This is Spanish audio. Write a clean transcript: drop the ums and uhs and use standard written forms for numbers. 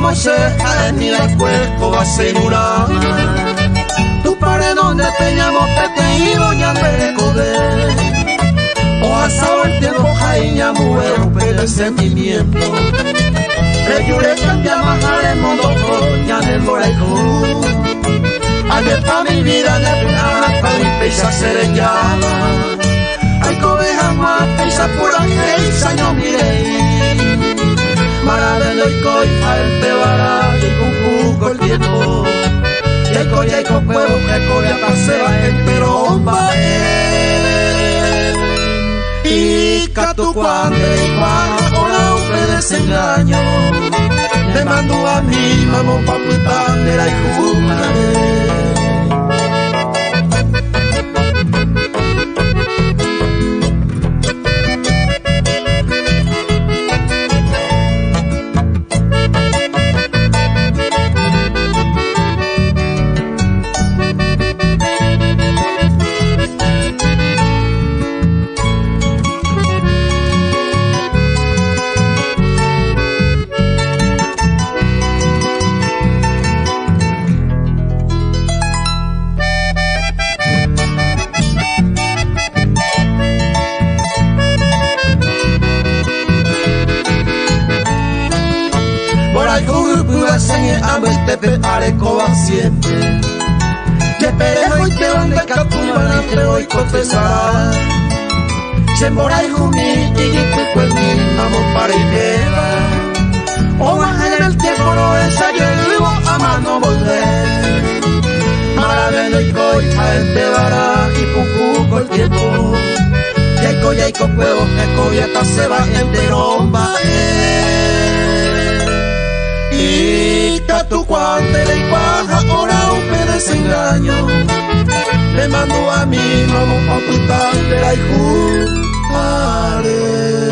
mochea ni la cuerpo va a asegurar. Tu paredón de peñamos pete y doña perecode. Oja sabor tiempo jaiña muero pero el sentimiento. Reyure cambia majare modo coña de moraico. Ayer pa' mi vida de plana pa' mi pecha serellada. Ay cobeja más pecha pura que yo miré. Maravelo y coifa el tebara y con jugo el tiempo. Y el colla y con huevo que colla paseba entero bomba. Y catu cuando y cuando ahora un desengaño. Le mando a mi mamá pa' putandera y jugaré. Senye amel te prepare coba siempre. Que perejo y te van de capumana te voy contestar. Chembora y jumi y guipuico el mi vamos para Ineva. O baja en el tiempo no ensayo y vivo a mano volver. Maravelo y coifa el tebara y pujuco el tiempo. Y hay colla y con huevos que colla hasta se va entero va. Y tu cuantele y baja ahora un me desengaño. Le mando a mi mamá pa' putarte y jugaré.